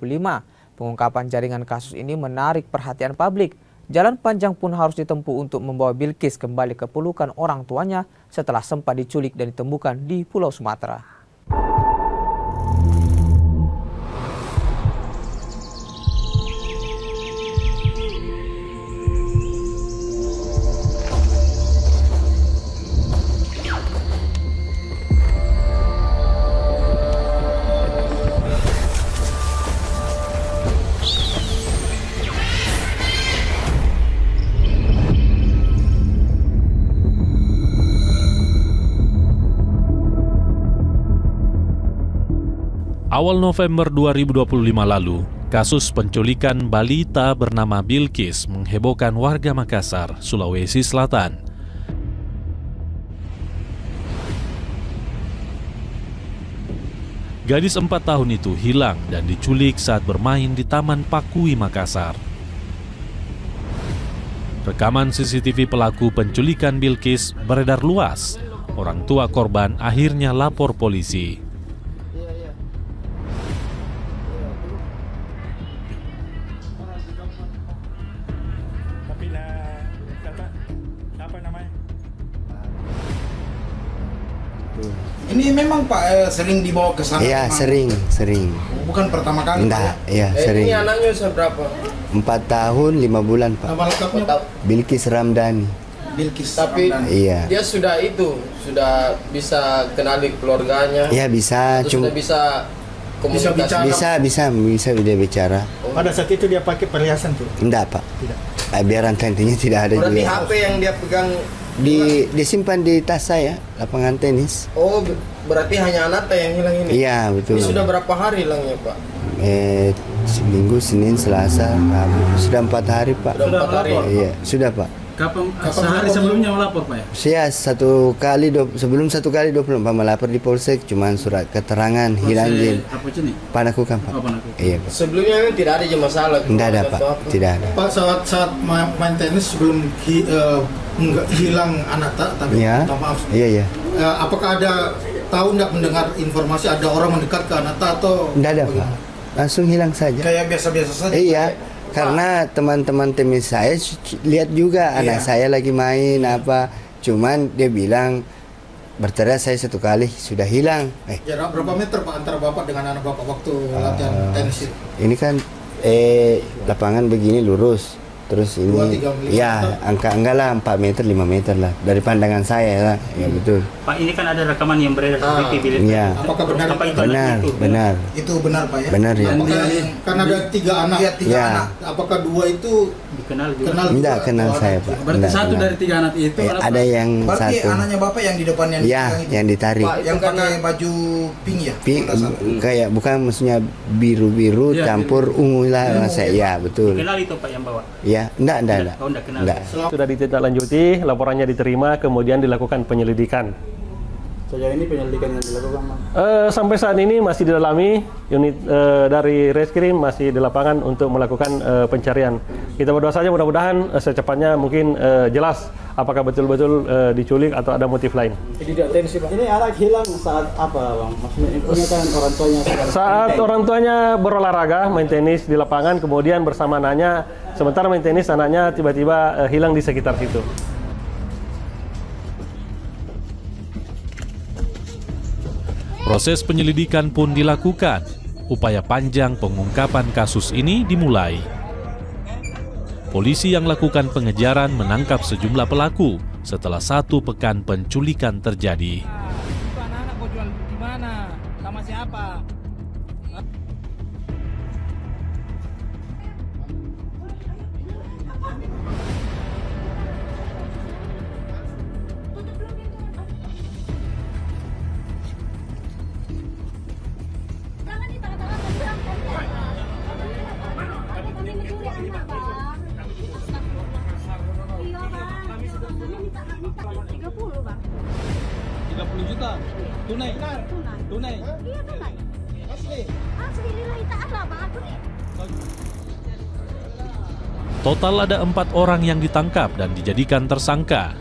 B: Pengungkapan jaringan kasus ini menarik perhatian publik. Jalan panjang pun harus ditempuh untuk membawa Bilqis kembali ke pelukan orang tuanya setelah sempat diculik dan ditemukan di Pulau Sumatera.
E: Awal November 2025 lalu, kasus penculikan balita bernama Bilqis menghebohkan warga Makassar, Sulawesi Selatan. Gadis 4 tahun itu hilang dan diculik saat bermain di Taman Pakui, Makassar. Rekaman CCTV pelaku penculikan Bilqis beredar luas. Orang tua korban akhirnya lapor polisi.
C: Ini memang Pak sering dibawa ke sana?
V: Iya, sering.
C: Bukan pertama kali?
V: Enggak, iya sering.
C: Ini anaknya usia berapa?
V: 4 tahun 5 bulan Pak.
C: Nama lengkapnya Pak?
V: Bilqis Ramdhani.
C: Bilqis
W: Tapi
C: Ramdhani.
V: Iya.
W: dia sudah bisa kenali keluarganya.
V: Iya bisa,
W: Sudah bisa komunikasi.
V: Bisa dia bicara.
C: Pada saat itu dia pakai perhiasan tuh?
V: Enggak Pak.
C: Tidak.
V: Biar antenanya tidak ada
W: Berarti
V: juga.
W: HP yang dia pegang
V: Disimpan di tas saya, lapangan tenis.
W: Oh, berarti hanya Anata yang hilang ini?
V: Iya, betul.
W: Ini sudah berapa hari hilangnya, Pak?
V: Seminggu, Senin, Selasa, Rabu. Sudah 4 hari, Pak.
W: Sudah 4 hari?
V: Iya, sudah, Pak.
C: Kapan sehari sebelumnya melapor Pak ya?
V: Saya sebelum 1 kali 24 melapor di Polsek, cuman surat keterangan hilang jin.
C: Apa sini?
V: Panakukan Pak.
C: Iya.
V: Pak.
W: Sebelumnya memang tidak ada masalah.
V: Tidak ada Pak, tidak ada.
C: Pak saat main tenis sebelum hilang Anata, tapi
V: Iya.
C: minta maaf.
V: Iya.
C: Apakah ada tidak mendengar informasi ada orang mendekat ke Anata atau?
V: Tidak ada Pak, langsung hilang saja.
C: Kayak biasa-biasa saja.
V: Iya. Karena teman-teman tenis saya lihat juga anak saya lagi main apa, cuman dia bilang berteriak saya 1 kali sudah hilang.
C: Jarak berapa meter Pak antara Bapak dengan anak Bapak waktu latihan tenis itu?
V: Ini kan lapangan begini lurus. Terus ini
C: 2-3
V: ya enggak lah 4 meter 5 meter lah dari pandangan saya lah. Ya betul.
D: Pak, ini kan ada rekaman yang beredar CCTV.
V: Iya.
C: Apakah benar?
V: Benar.
C: Itu benar Pak ya?
V: Benar ya.
C: Apakah, kan ada 3 anak. Tiga anak. Apakah 2 itu
D: dikenal juga?
V: Enggak kenal saya Pak.
A: Berarti satu dari 3 anak itu
V: ada yang
C: berarti
V: satu.
C: anaknya Bapak yang di depan
V: yang ditarik.
C: Pak, yang pakai baju pink ya?
V: Pink, kayak bukan maksudnya biru-biru campur ungu lah saya. Ya betul.
D: Dikenal itu Pak yang bawa?
V: Ya, enggak.
D: Oh, enggak kenal.
F: Sudah ditindaklanjuti, laporannya diterima, kemudian dilakukan penyelidikan.
A: Sejauh ini penyelidikan yang dilakukan, Bang?
F: Sampai saat ini masih didalami, unit dari Reskrim masih di lapangan untuk melakukan pencarian. Kita berdoa saja mudah-mudahan secepatnya mungkin jelas apakah betul-betul diculik atau ada motif lain.
A: Ini anak hilang saat apa, Bang? Maksudnya infonya kan orang tuanya
F: saat orang tuanya berolahraga, main tenis di lapangan, kemudian bersama anaknya, sementara main tenis anaknya tiba-tiba hilang di sekitar situ.
E: Proses penyelidikan pun dilakukan. Upaya panjang pengungkapan kasus ini dimulai. Polisi yang lakukan pengejaran menangkap sejumlah pelaku setelah 1 pekan penculikan terjadi.
A: Anak-anak mau jual di mana? Sama siapa?
D: Tunai? Tunai?
J: Iya tunai. Asli lillahi ta'ala Bang, aku nih.
E: Total ada 4 orang yang ditangkap dan dijadikan tersangka.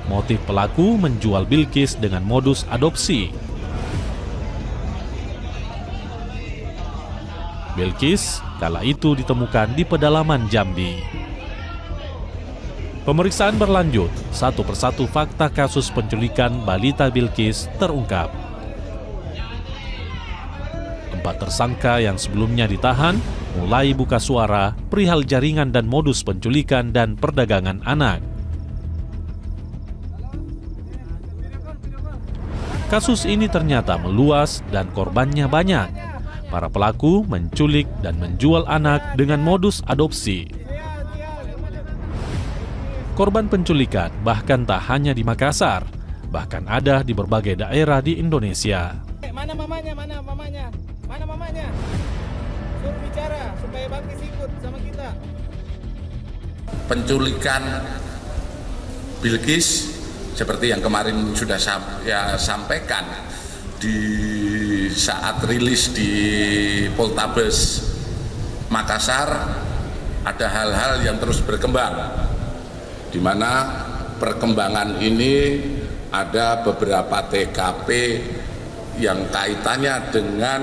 E: Motif pelaku menjual Bilqis dengan modus adopsi. Bilqis kala itu ditemukan di pedalaman Jambi. Pemeriksaan berlanjut, satu persatu fakta kasus penculikan balita Bilqis terungkap. 4 tersangka yang sebelumnya ditahan mulai buka suara perihal jaringan dan modus penculikan dan perdagangan anak. Kasus ini ternyata meluas dan korbannya banyak. Para pelaku menculik dan menjual anak dengan modus adopsi. Korban penculikan bahkan tak hanya di Makassar, bahkan ada di berbagai daerah di Indonesia.
A: Mana mamanya? Mana mamanya? Mana mamanya? Suruh bicara supaya Bilqis ikut sama kita.
X: Penculikan Bilqis seperti yang kemarin sudah saya sampaikan di saat rilis di Poltabes Makassar, ada hal-hal yang terus berkembang, di mana perkembangan ini ada beberapa TKP yang kaitannya dengan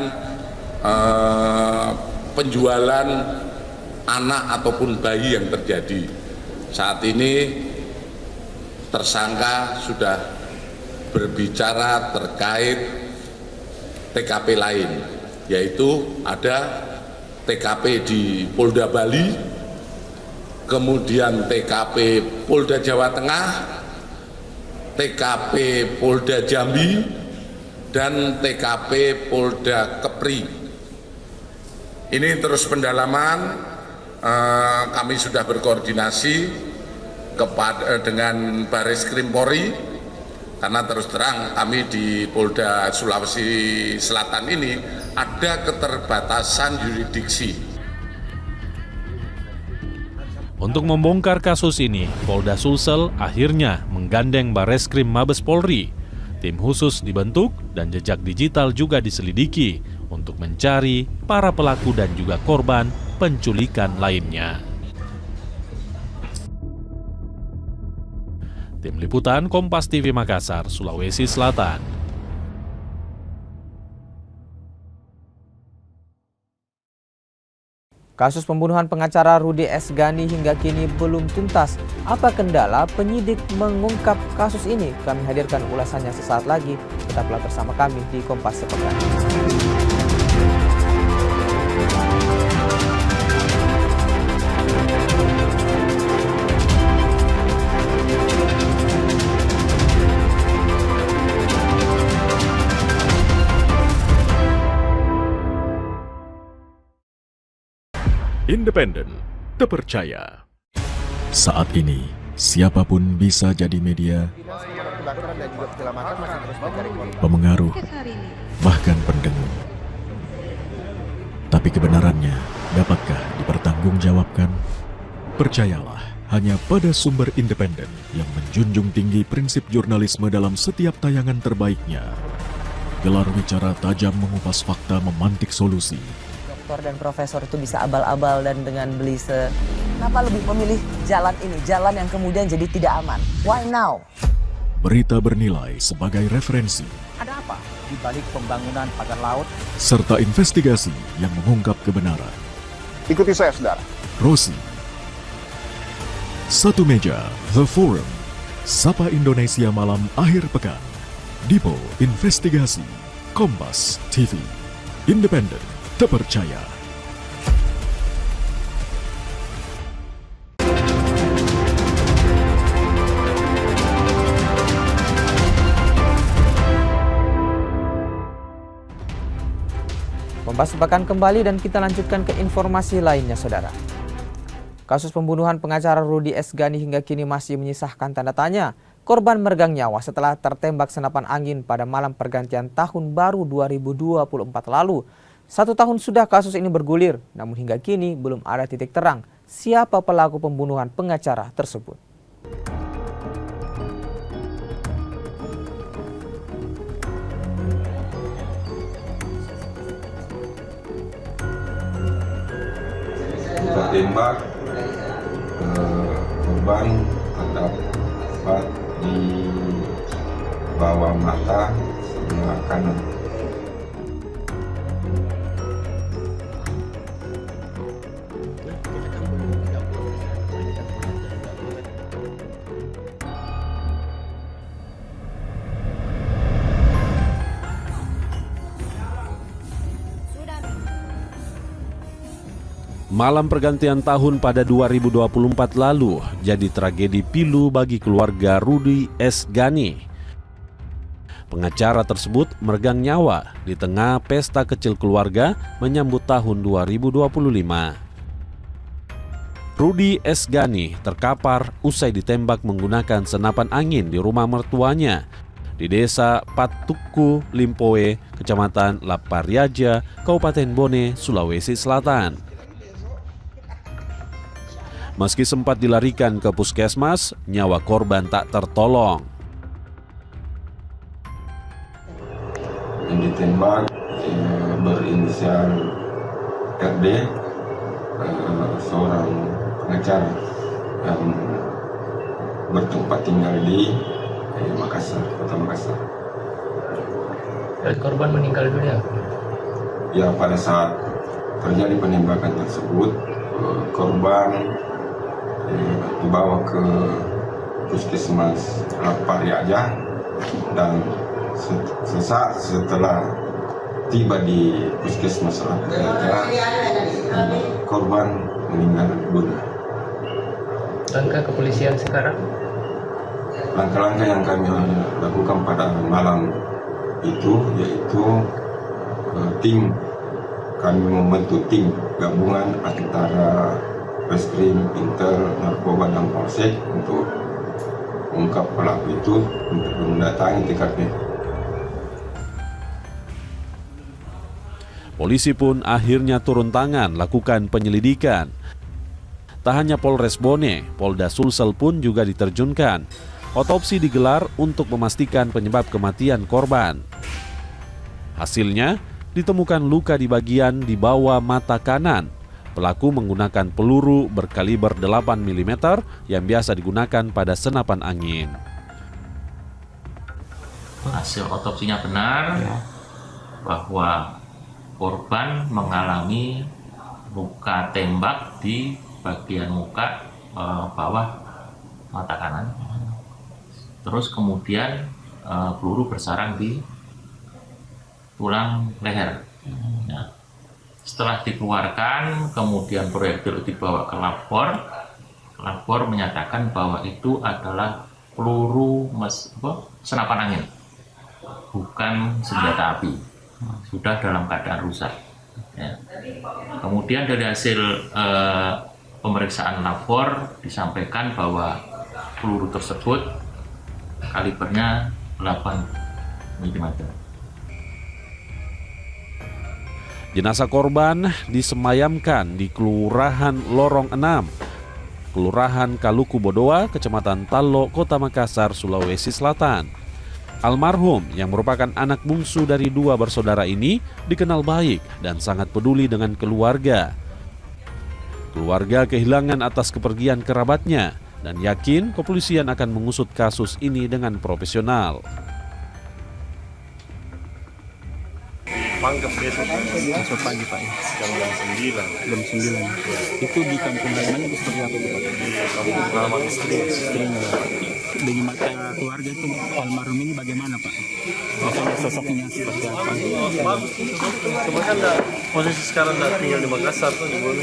X: penjualan anak ataupun bayi yang terjadi. Saat ini tersangka sudah berbicara terkait TKP lain, yaitu ada TKP di Polda Bali, kemudian TKP Polda Jawa Tengah, TKP Polda Jambi, dan TKP Polda Kepri. Ini terus pendalaman, kami sudah berkoordinasi dengan Baris Krim Polri, karena terus terang kami di Polda Sulawesi Selatan ini ada keterbatasan yurisdiksi.
E: Untuk membongkar kasus ini, Polda Sulsel akhirnya menggandeng Bareskrim Mabes Polri. Tim khusus dibentuk dan jejak digital juga diselidiki untuk mencari para pelaku dan juga korban penculikan lainnya. Tim Liputan Kompas TV Makassar, Sulawesi Selatan.
B: Kasus pembunuhan pengacara Rudy Esgani hingga kini belum tuntas. Apa kendala penyidik mengungkap kasus ini? Kami hadirkan ulasannya sesaat lagi. Tetaplah bersama kami di Kompas Sepekan.
H: Independen, terpercaya. Saat ini, siapapun bisa jadi media, pemengaruh, bahkan pendengung. Tapi kebenarannya, dapatkah dipertanggungjawabkan? Percayalah hanya pada sumber independen yang menjunjung tinggi prinsip jurnalisme dalam setiap tayangan terbaiknya. Gelar bicara tajam mengupas fakta, memantik solusi.
K: Dokter dan profesor itu bisa abal-abal dan dengan belise. Kenapa lebih memilih jalan ini, jalan yang kemudian jadi tidak aman? Why now?
H: Berita bernilai sebagai referensi.
L: Ada apa di balik pembangunan pagar laut?
H: Serta investigasi yang mengungkap kebenaran.
M: Ikuti saya, saudara.
H: Rosi. Satu meja, The Forum. Sapa Indonesia malam akhir pekan. Dipo Investigasi. Kompas TV. Independen. Terpercaya.
B: Kompas Sepekan kembali dan kita lanjutkan ke informasi lainnya, saudara. Kasus pembunuhan pengacara Rudy Esgani hingga kini masih menyisahkan tanda tanya. Korban meregang nyawa setelah tertembak senapan angin pada malam pergantian tahun baru 2024 lalu. 1 tahun sudah kasus ini bergulir, namun hingga kini belum ada titik terang siapa pelaku pembunuhan pengacara tersebut.
N: Kita tembak korban terdapat di bawah mata sebelah kanan.
E: Malam pergantian tahun pada 2024 lalu jadi tragedi pilu bagi keluarga Rudy Esgani. Pengacara tersebut meregang nyawa di tengah pesta kecil keluarga menyambut tahun 2025. Rudy Esgani terkapar usai ditembak menggunakan senapan angin di rumah mertuanya di desa Patuku, Limpoe, Kecamatan Lapariaja, Kabupaten Bone, Sulawesi Selatan. Meski sempat dilarikan ke puskesmas, nyawa korban tak tertolong.
N: Yang ditembak berinisial RD, seorang pengacara yang bertempat tinggal di Makassar, Kota Makassar.
Y: Dan korban meninggal dunia?
N: Ya, pada saat terjadi penembakan tersebut, korban dibawa ke puskesmas Lapariaja dan sesaat setelah tiba di puskesmas Lapariaja, korban meninggal dunia.
Y: Langkah kepolisian sekarang?
N: Langkah-langkah yang kami lakukan pada malam itu yaitu kami membentuk tim gabungan antara Reskrim, Intel, Narkoba, dan Polsek untuk mengungkap pelaku itu untuk mendatangi TKP.
E: Polisi pun akhirnya turun tangan lakukan penyelidikan. Tak hanya Polres Bone, Polda Sulsel pun juga diterjunkan. Otopsi digelar untuk memastikan penyebab kematian korban. Hasilnya, ditemukan luka di bagian di bawah mata kanan. Pelaku menggunakan peluru berkaliber 8 mm yang biasa digunakan pada senapan angin.
U: Hasil otopsinya benar bahwa korban mengalami luka tembak di bagian muka bawah mata kanan. Terus kemudian peluru bersarang di tulang leher. Nah, setelah dikeluarkan, kemudian proyektil dibawa ke labor. Labor menyatakan bahwa itu adalah peluru senapan angin, bukan senjata api. Sudah dalam keadaan rusak. Ya. Kemudian dari hasil pemeriksaan labor disampaikan bahwa peluru tersebut kalibernya 8 mm.
E: Jenazah korban disemayamkan di Kelurahan Lorong 6, Kelurahan Kaluku Bodoa, Kecamatan Talo, Kota Makassar, Sulawesi Selatan. Almarhum yang merupakan anak bungsu dari 2 bersaudara ini dikenal baik dan sangat peduli dengan keluarga. Keluarga kehilangan atas kepergian kerabatnya dan yakin kepolisian akan mengusut kasus ini dengan profesional.
I: Pangkep besok pagi Pak, jam 9. Jam 9. Itu di kampung halaman itu seperti apa Pak? Di kampung halaman istrinya. Bagaimana keluarga itu almarhum ini bagaimana Pak? Maksudnya sosoknya seperti apa?
O: Sebenarnya posisi sekarang tinggal di Makassar tuh di mana?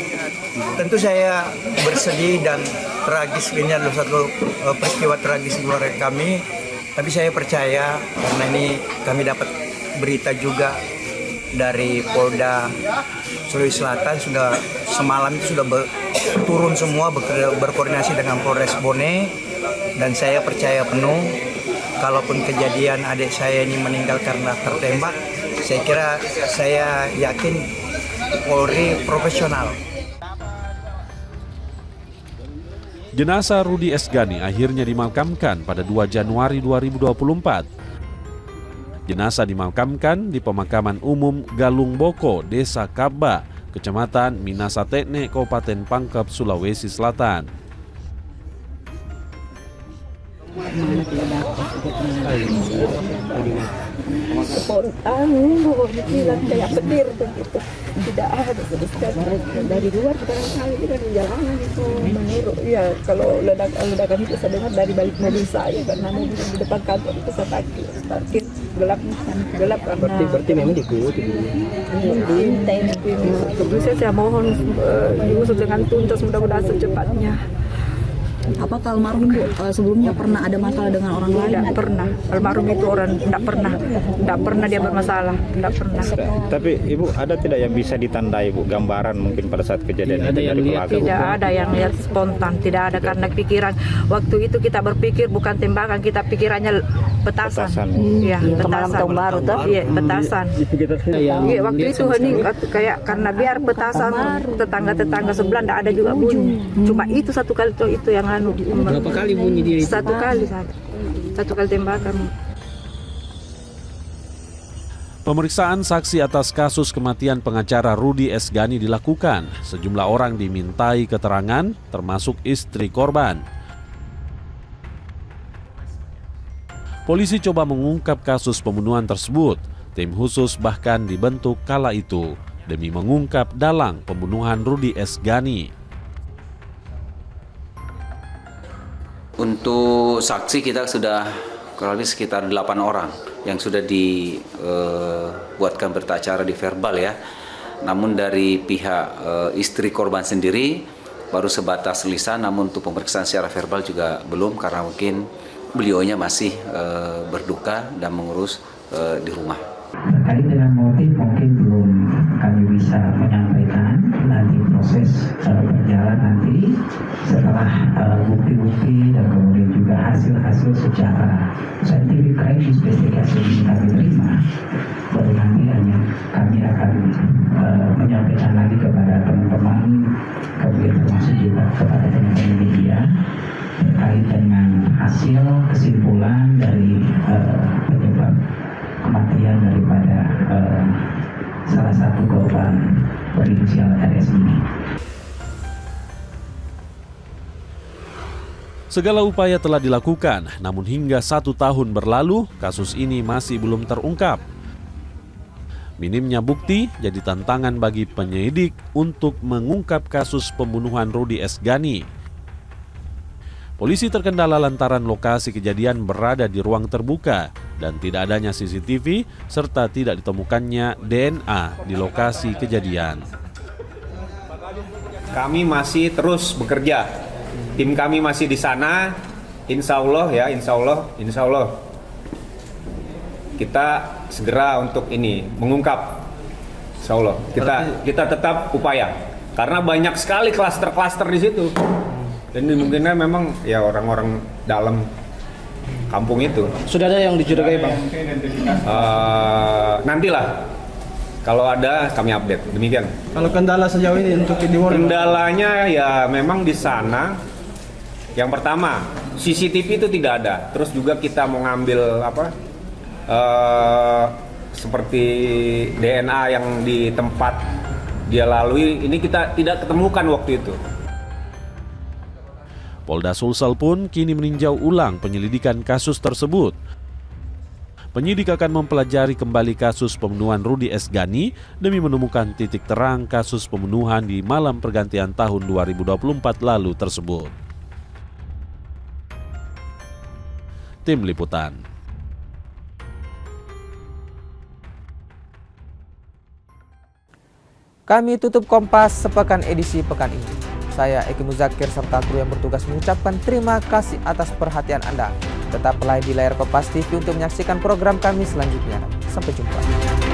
Q: Tentu saya bersedih dan tragis, ini adalah satu peristiwa tragis di keluarga kami. Tapi saya percaya karena ini kami dapat berita juga dari Polda Sulawesi Selatan, sudah semalam itu sudah turun semua berkoordinasi dengan Polres Bone, dan saya percaya penuh kalaupun kejadian adik saya ini meninggal karena tertembak, saya yakin Polri profesional.
E: Jenazah Rudi Esgani akhirnya dimakamkan pada 2 Januari 2024. Jenazah dimakamkan di Pemakaman Umum Galung Boko, Desa Kaba, Kecamatan Minasatekne, Kabupaten Pangkep, Sulawesi Selatan.
J: Tidak ada dari luar barangkali kita di jalanan itu menurut ya, kalau ledakan itu saya dengar dari balik mobil saya, karena mobil di depan kantor itu saya parkir gelap karena berarti memang diikuti saya mohon diusut dengan tuntas, mudah-mudahan secepatnya.
R: Apakah almarhum sebelumnya pernah ada masalah dengan orang lain?
J: Tidak pernah. Almarhum itu orang tidak pernah dia bermasalah, tidak pernah.
I: Tapi Ibu, ada tidak yang bisa ditandai Bu, gambaran mungkin pada saat kejadian itu dari keluarga?
J: Tidak ada yang lihat spontan, tidak ada, karena pikiran waktu itu kita berpikir bukan tembakan, kita pikirannya petasan. Iya, petasan. Baru tuh. Iya, petasan. Iya, waktu itu hening kayak karena biar petasan tetangga-tetangga sebelah tidak ada juga bunyi. Cuma itu satu kali itu yang berapa kali bunyi dia itu? Satu kali tembakan.
E: Pemeriksaan saksi atas kasus kematian pengacara Rudi Esgani dilakukan. Sejumlah orang dimintai keterangan, termasuk istri korban. Polisi coba mengungkap kasus pembunuhan tersebut. Tim khusus bahkan dibentuk kala itu demi mengungkap dalang pembunuhan Rudi Esgani.
S: Untuk saksi kita sudah kurang lebih sekitar 8 orang yang sudah dibuatkan berita acara di verbal ya. Namun dari pihak istri korban sendiri baru sebatas lisan, namun untuk pemeriksaan secara verbal juga belum, karena mungkin beliaunya masih berduka dan mengurus di rumah.
Z: Terkait dengan motif mungkin belum kami bisa menyampaikan, nanti proses berjalan nanti setelah bukti-bukti dan kemudian juga hasil-hasil secara scientific crime investigation yang kami terima, baru nanti hanya kami akan menyampaikan lagi kepada teman-teman, kemudian termasuk juga kepada teman-teman media terkait dengan hasil kesimpulan dari penyebab kematian daripada salah satu korban berinisial RS ini.
E: Segala upaya telah dilakukan, namun hingga 1 tahun berlalu, kasus ini masih belum terungkap. Minimnya bukti jadi tantangan bagi penyidik untuk mengungkap kasus pembunuhan Rudi Esgani. Polisi terkendala lantaran lokasi kejadian berada di ruang terbuka dan tidak adanya CCTV serta tidak ditemukannya DNA di lokasi kejadian.
C: Kami masih terus bekerja. Tim kami masih di sana. Insya Allah kita segera untuk ini mengungkap. Insya Allah kita tetap upaya karena banyak sekali klaster-klaster di situ. Dan dimungkinkan memang ya orang-orang dalam kampung itu.
G: Sudah ada yang dicurigai, Bang?
C: Nantilah kalau ada kami update. Demikian.
G: Kalau kendala sejauh ini untuk di
C: kendalanya ya memang di sana. Yang pertama CCTV itu tidak ada. Terus juga kita mau ngambil seperti DNA yang di tempat dia lalui ini kita tidak ketemukan waktu itu.
E: Polda Sulsel pun kini meninjau ulang penyelidikan kasus tersebut. Penyidik akan mempelajari kembali kasus pembunuhan Rudi Esgani demi menemukan titik terang kasus pembunuhan di malam pergantian tahun 2024 lalu tersebut. Tim Liputan.
B: Kami tutup Kompas sepekan edisi pekan ini. Saya Eki Muzakir serta kru yang bertugas mengucapkan terima kasih atas perhatian Anda. Tetaplah di layar Kompas TV untuk menyaksikan program kami selanjutnya. Sampai jumpa.